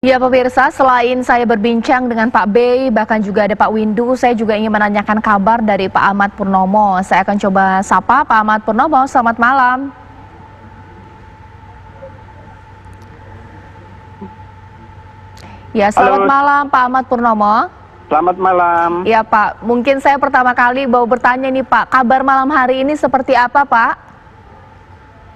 Ya pemirsa, selain saya berbincang dengan Pak Bey, bahkan juga ada Pak Windu, saya juga ingin menanyakan kabar dari Pak Ahmad Purnomo. Saya akan coba sapa Pak Ahmad Purnomo, selamat malam. Ya, selamat malam Pak Ahmad Purnomo. Selamat malam. Ya Pak, mungkin saya pertama kali mau bertanya nih Pak, kabar malam hari ini seperti apa Pak?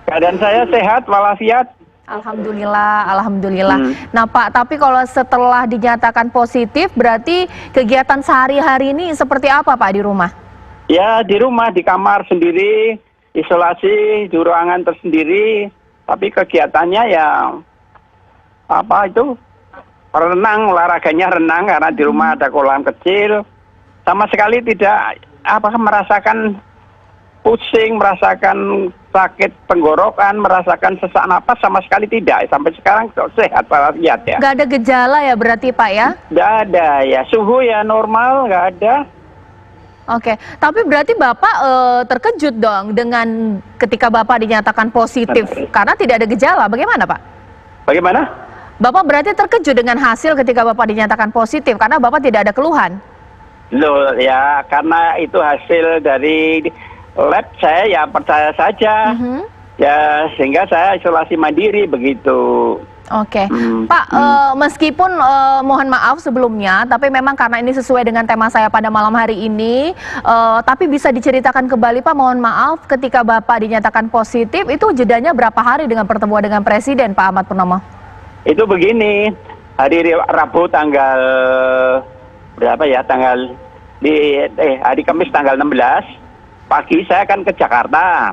Keadaan saya sehat walafiat. Alhamdulillah, alhamdulillah. Nah Pak, tapi kalau setelah dinyatakan positif, berarti kegiatan sehari-hari ini seperti apa Pak di rumah? Ya di rumah, di kamar sendiri, isolasi, di ruangan tersendiri. Tapi kegiatannya ya apa itu? Renang, olahraganya renang karena di rumah ada kolam kecil. Sama sekali tidak merasakan pusing, merasakan sakit tenggorokan, merasakan sesak napas, sama sekali tidak. Sampai sekarang sehat walafiat ya. Nggak ada gejala ya berarti Pak ya? Nggak ada ya, suhu ya normal, nggak ada. Oke, tapi berarti Bapak terkejut dong dengan ketika Bapak dinyatakan positif karena tidak ada gejala, bagaimana Pak? Bagaimana? Bapak berarti terkejut dengan hasil ketika Bapak dinyatakan positif karena Bapak tidak ada keluhan? Loh ya, karena itu hasil dari lab, saya ya percaya saja. Ya sehingga saya isolasi mandiri begitu. Oke, Pak, meskipun mohon maaf sebelumnya, tapi memang karena ini sesuai dengan tema saya pada malam hari ini, tapi bisa diceritakan kembali Pak, mohon maaf, ketika Bapak dinyatakan positif, itu jedanya berapa hari dengan pertemuan dengan Presiden Pak Ahmad Purnomo? Itu begini, hari Rabu tanggal berapa ya, hari Kamis tanggal 16, pagi saya akan ke Jakarta.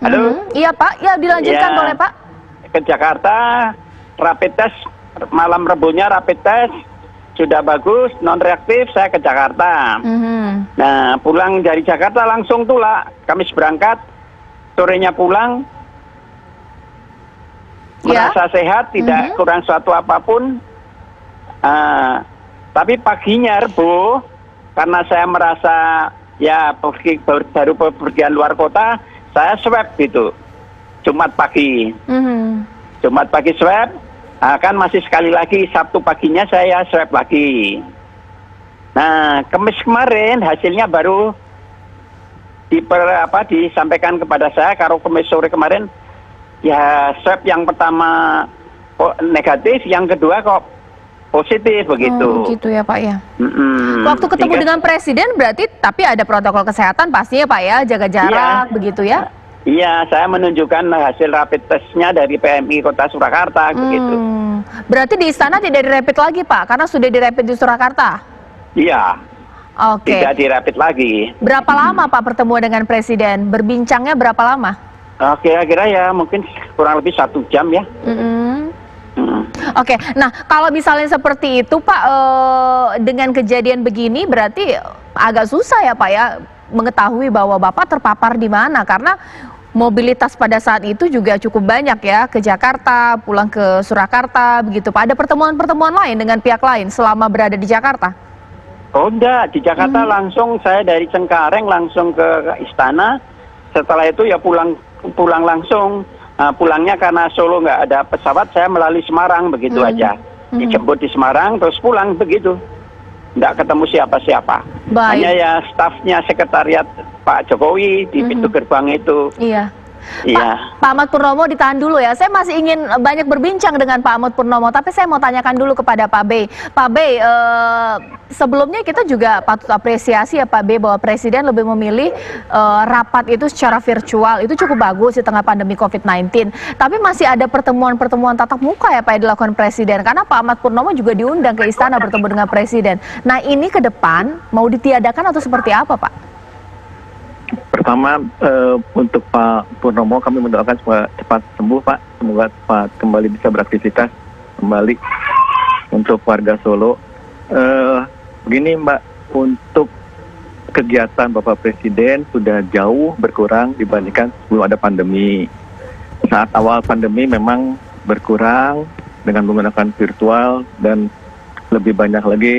Halo? Iya Pak, ya dilanjutkan ya, boleh Pak? Ke Jakarta, rapid test, malam Rabunya rapid test, sudah bagus, non reaktif, saya ke Jakarta. Nah, pulang dari Jakarta langsung tulah, Kamis berangkat, sorenya pulang, merasa sehat, tidak kurang suatu apapun. Tapi paginya Rebu, karena saya merasa ya baru bepergian luar kota, saya swab gitu. Jumat pagi. Jumat pagi swab, kan masih sekali lagi Sabtu paginya saya swab lagi. Nah, Kamis kemarin hasilnya baru disampaikan kepada saya. Kalau Kamis sore kemarin ya swab yang pertama negatif, yang kedua kok positif begitu. Begitu ya Pak ya. Waktu ketemu dengan Presiden berarti tapi ada protokol kesehatan pastinya Pak ya, jaga jarak begitu ya? Iya, saya menunjukkan hasil rapid testnya dari PMI Kota Surakarta begitu. Berarti di istana tidak dirapid lagi Pak, karena sudah dirapid di Surakarta? Iya. Oke. Tidak dirapid lagi. Berapa lama Pak pertemuan dengan Presiden? Berbincangnya berapa lama? Kira-kira ya mungkin kurang lebih 1 jam ya. Oke, nah kalau misalnya seperti itu Pak, dengan kejadian begini berarti agak susah ya Pak ya mengetahui bahwa Bapak terpapar di mana, karena mobilitas pada saat itu juga cukup banyak ya, ke Jakarta, pulang ke Surakarta begitu Pak. Ada pertemuan-pertemuan lain dengan pihak lain selama berada di Jakarta? Oh enggak, di Jakarta langsung saya dari Cengkareng langsung ke istana. Setelah itu ya pulang langsung. Pulangnya karena Solo nggak ada pesawat, saya melalui Semarang begitu aja. Dijemput di Semarang terus pulang begitu. Nggak ketemu siapa-siapa. Hanya ya stafnya sekretariat Pak Jokowi di pintu gerbang itu. Iya. Pak Ahmad Purnomo ditahan dulu ya. Saya masih ingin banyak berbincang dengan Pak Ahmad Purnomo, tapi saya mau tanyakan dulu kepada Pak Bey. Pak Bey, sebelumnya kita juga patut apresiasi ya Pak Bey bahwa Presiden lebih memilih rapat itu secara virtual. Itu cukup bagus di tengah pandemi COVID-19. Tapi masih ada pertemuan-pertemuan tatap muka ya Pak yang dilakukan Presiden. Karena Pak Ahmad Purnomo juga diundang ke istana bertemu dengan Presiden. Nah ini ke depan mau ditiadakan atau seperti apa Pak? Pertama, untuk Pak Purnomo kami mendoakan semoga cepat sembuh Pak, semoga cepat kembali bisa beraktivitas kembali. Untuk warga Solo, begini Mbak, untuk kegiatan Bapak Presiden sudah jauh berkurang dibandingkan sebelum ada pandemi. Saat awal pandemi memang berkurang dengan menggunakan virtual dan lebih banyak lagi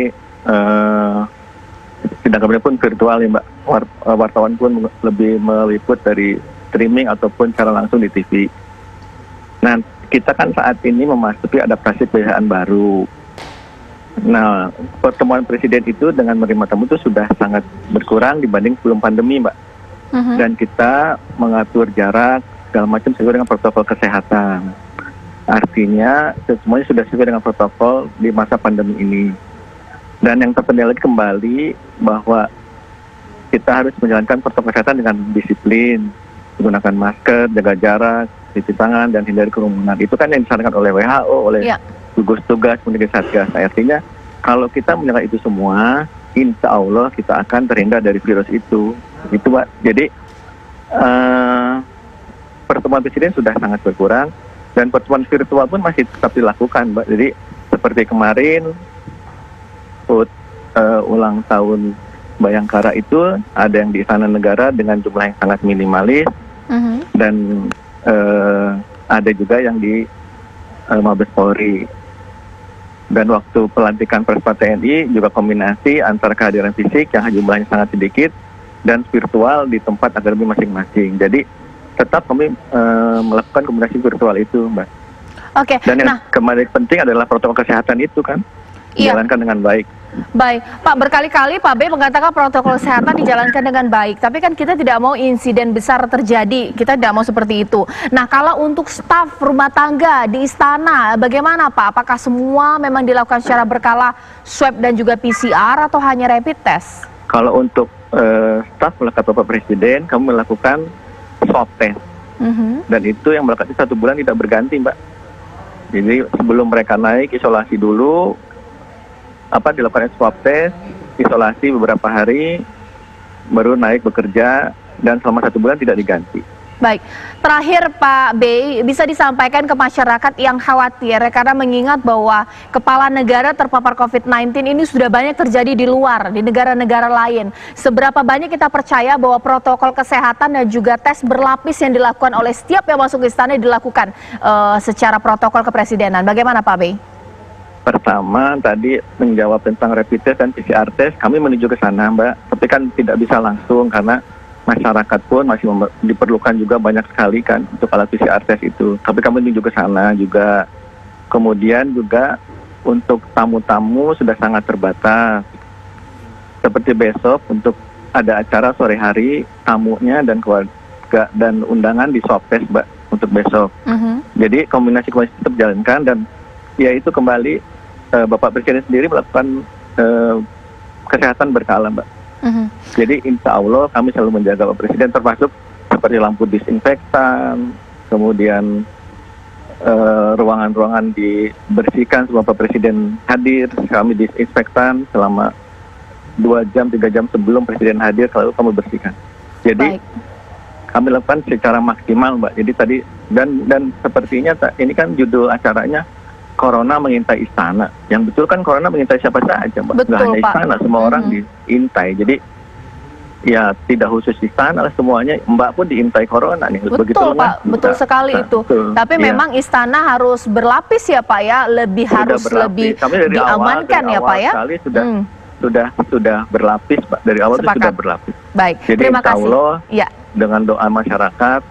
sidang kabinet pun virtual ya Mbak. Wartawan pun lebih meliput dari streaming ataupun secara langsung di TV. Nah, kita kan saat ini memasuki adaptasi kebiasaan baru. Nah, pertemuan presiden itu dengan menerima tamu itu sudah sangat berkurang dibanding sebelum pandemi, Mbak. Dan kita mengatur jarak segala macam sesuai dengan protokol kesehatan. Artinya semuanya sudah sesuai dengan protokol di masa pandemi ini. Dan yang terpenting lagi kembali bahwa kita harus menjalankan protokol kesehatan dengan disiplin, menggunakan masker, jaga jarak, cuci tangan, dan hindari kerumunan. Itu kan yang disarankan oleh WHO, oleh gugus tugas, kemudian Satgas. Nah, artinya kalau kita menjaga itu semua, insya Allah kita akan terhindar dari virus itu. Itu, Mbak. Jadi pertemuan presiden sudah sangat berkurang dan pertemuan virtual pun masih tetap dilakukan, Mbak. Jadi seperti kemarin ulang tahun Bayangkara itu ada yang di Istana Negara dengan jumlah yang sangat minimalis dan ada juga yang di Mabes Polri. Dan waktu pelantikan Prespa TNI juga kombinasi antara kehadiran fisik yang jumlahnya sangat sedikit dan virtual di tempat akademi masing-masing. Jadi tetap kami melakukan kombinasi virtual itu, Mbak. Oke. Dan yang kembali penting adalah protokol kesehatan itu kan dijalankan dengan baik. Baik, Pak, berkali-kali Pak B mengatakan protokol kesehatan dijalankan dengan baik, tapi kan kita tidak mau insiden besar terjadi, kita tidak mau seperti itu. Nah, kalau untuk staf rumah tangga di istana, bagaimana Pak? Apakah semua memang dilakukan secara berkala swab dan juga PCR atau hanya rapid test? Kalau untuk staf melekat Bapak Presiden, kami melakukan swab test, dan itu yang melekat 1 bulan tidak berganti, Mbak. Jadi sebelum mereka naik isolasi dulu, dilakukan swab test, isolasi beberapa hari, baru naik bekerja, dan selama 1 bulan tidak diganti. Baik, terakhir Pak B, bisa disampaikan ke masyarakat yang khawatir karena mengingat bahwa kepala negara terpapar COVID-19 ini sudah banyak terjadi di luar, di negara-negara lain. Seberapa banyak kita percaya bahwa protokol kesehatan dan juga tes berlapis yang dilakukan oleh setiap yang masuk istana dilakukan secara protokol kepresidenan? Bagaimana Pak B? Pertama, tadi menjawab tentang rapid test dan PCR test, kami menuju ke sana, Mbak. Tapi kan tidak bisa langsung karena masyarakat pun masih diperlukan juga banyak sekali kan untuk alat PCR test itu. Tapi kami menuju ke sana juga. Kemudian juga untuk tamu-tamu sudah sangat terbatas. Seperti besok untuk ada acara sore hari, tamunya dan keluarga dan undangan di swab test, Mbak, untuk besok. Jadi kombinasi tetap jalankan dan ya itu kembali Bapak Presiden sendiri melakukan kesehatan berkala, Mbak. Jadi insya Allah kami selalu menjaga Bapak Presiden, termasuk seperti lampu disinfektan, kemudian ruangan-ruangan dibersihkan sebelum Bapak Presiden hadir, kami disinfektan selama 2 jam, 3 jam sebelum Presiden hadir, selalu kami bersihkan. Jadi kami lakukan secara maksimal, Mbak. Jadi tadi dan sepertinya ini kan judul acaranya Corona mengintai istana. Yang betul kan Corona mengintai siapa saja, Mbak. Nggak hanya istana, semua orang diintai. Jadi ya tidak khusus istana, semuanya. Mbak pun diintai Corona nih. Betul, Pak. Betul sekali itu. Tapi memang istana harus berlapis ya, Pak ya. Harus lebih diamankan ya, Pak ya. Sekali sudah berlapis, Pak. Dari awal itu sudah berlapis. Baik. Jadi Terima kasih. Allah, dengan doa masyarakat,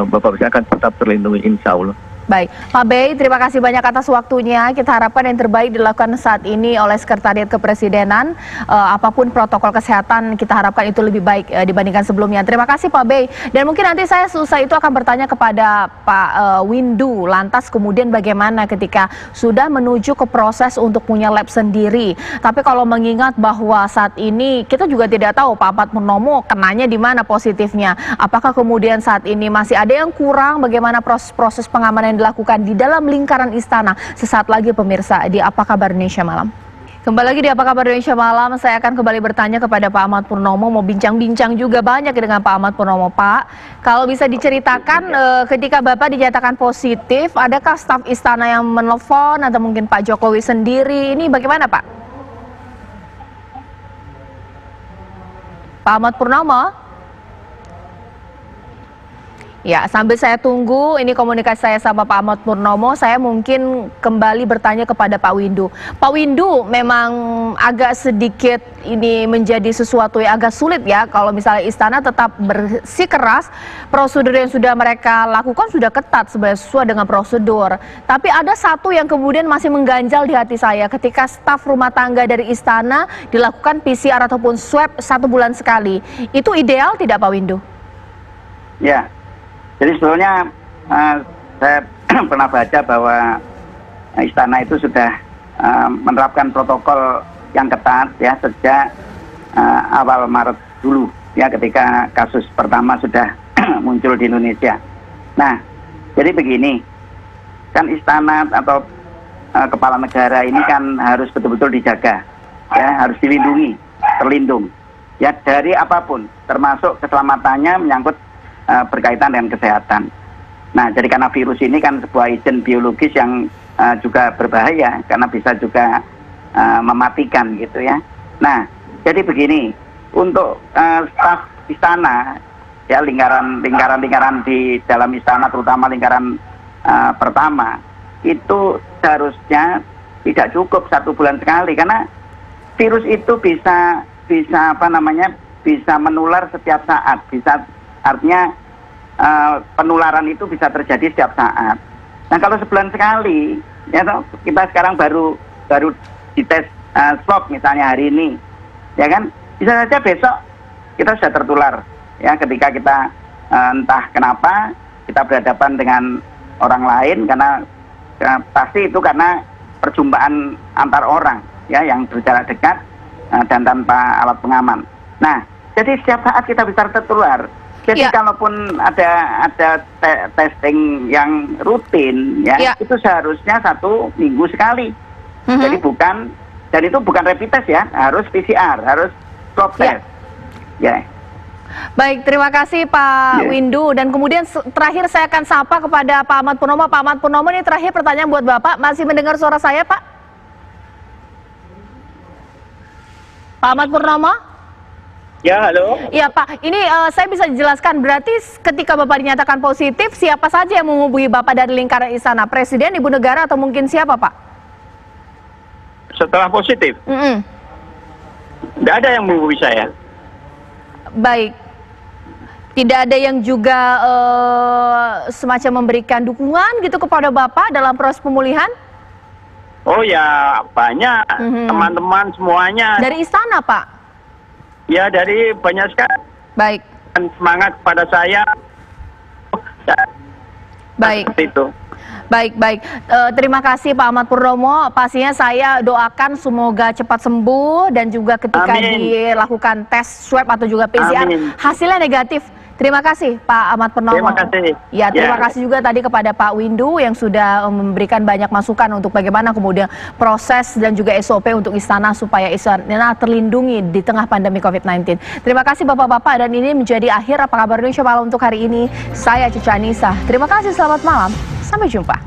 Bapak Presiden akan tetap terlindungi, insya Allah. Baik, Pak Bey, terima kasih banyak atas waktunya. Kita harapkan yang terbaik dilakukan saat ini oleh Sekretariat Kepresidenan. Apapun protokol kesehatan, kita harapkan itu lebih baik dibandingkan sebelumnya. Terima kasih Pak Bey. Dan mungkin nanti saya selesai itu akan bertanya kepada Pak Windu. Lantas kemudian bagaimana ketika sudah menuju ke proses untuk punya lab sendiri. Tapi kalau mengingat bahwa saat ini kita juga tidak tahu Pak Ahmad Purnomo kenanya di mana positifnya. Apakah kemudian saat ini masih ada yang kurang? Bagaimana proses pengamanan yang dilakukan di dalam lingkaran istana? Sesaat lagi pemirsa di Apa Kabar Indonesia Malam. Kembali lagi di Apa Kabar Indonesia Malam, saya akan kembali bertanya kepada Pak Ahmad Purnomo, mau bincang-bincang juga banyak dengan Pak Ahmad Purnomo. Pak, kalau bisa diceritakan ketika Bapak dinyatakan positif, adakah staf istana yang menelpon atau mungkin Pak Jokowi sendiri? Ini bagaimana Pak? Pak Ahmad Purnomo? Ya, sambil saya tunggu ini komunikasi saya sama Pak Ahmad Purnomo, saya mungkin kembali bertanya kepada Pak Windu. Pak Windu, memang agak sedikit ini menjadi sesuatu yang agak sulit ya kalau misalnya istana tetap bersikeras, prosedur yang sudah mereka lakukan sudah ketat sesuai dengan prosedur. Tapi ada satu yang kemudian masih mengganjal di hati saya ketika staf rumah tangga dari istana dilakukan PCR ataupun swab 1 bulan sekali. Itu ideal tidak Pak Windu? Ya. Jadi sebetulnya saya pernah baca bahwa istana itu sudah menerapkan protokol yang ketat ya sejak awal Maret dulu ya ketika kasus pertama sudah muncul di Indonesia. Nah, jadi begini, kan istana atau kepala negara ini kan harus betul-betul dijaga, ya harus dilindungi, terlindung ya dari apapun, termasuk keselamatannya menyangkut berkaitan dengan kesehatan. Nah, jadi karena virus ini kan sebuah agent biologis yang juga berbahaya karena bisa juga mematikan gitu ya. Nah, jadi begini, untuk staf istana ya lingkaran di dalam istana terutama lingkaran pertama itu seharusnya tidak cukup 1 bulan sekali karena virus itu bisa bisa menular setiap saat, artinya penularan itu bisa terjadi setiap saat. Nah, kalau sebulan sekali, ya toh, kita sekarang baru dites swab misalnya hari ini, ya kan, bisa saja besok kita sudah tertular, ya ketika kita entah kenapa kita berhadapan dengan orang lain karena pasti itu karena perjumpaan antar orang, ya yang berjarak dekat dan tanpa alat pengaman. Nah, jadi setiap saat kita bisa tertular. Jadi kalaupun ada testing yang rutin ya, itu seharusnya 1 minggu sekali. Jadi dan itu bukan rapid test ya, harus PCR, harus swab test. Ya. Baik, terima kasih Pak Windu. Dan kemudian terakhir saya akan sapa kepada Pak Ahmad Purnomo. Pak Ahmad Purnomo, ini terakhir pertanyaan buat Bapak. Masih mendengar suara saya, Pak? Pak Ahmad Purnomo? Ya, halo. Iya Pak, ini saya bisa jelaskan, berarti ketika Bapak dinyatakan positif, siapa saja yang menghubungi Bapak dari lingkaran istana? Presiden, Ibu Negara, atau mungkin siapa Pak? Setelah positif? Tidak ada yang menghubungi saya. Baik. Tidak ada yang juga semacam memberikan dukungan gitu kepada Bapak dalam proses pemulihan? Oh ya, banyak teman-teman semuanya. Dari istana Pak? Ya, dari banyak sekali. Baik. Dan semangat pada saya. Baik. Itu. Baik. Terima kasih Pak Ahmad Purnomo. Pastinya saya doakan semoga cepat sembuh dan juga ketika dilakukan tes swab atau juga PCR hasilnya negatif. Terima kasih Pak Ahmad Purnomo. Terima kasih. Ya, terima kasih juga tadi kepada Pak Windu yang sudah memberikan banyak masukan untuk bagaimana kemudian proses dan juga SOP untuk istana supaya istana terlindungi di tengah pandemi COVID-19. Terima kasih Bapak-Bapak, dan ini menjadi akhir Apa Kabar Indonesia Malam untuk hari ini. Saya Cica Nisa. Terima kasih, selamat malam. Sampai jumpa.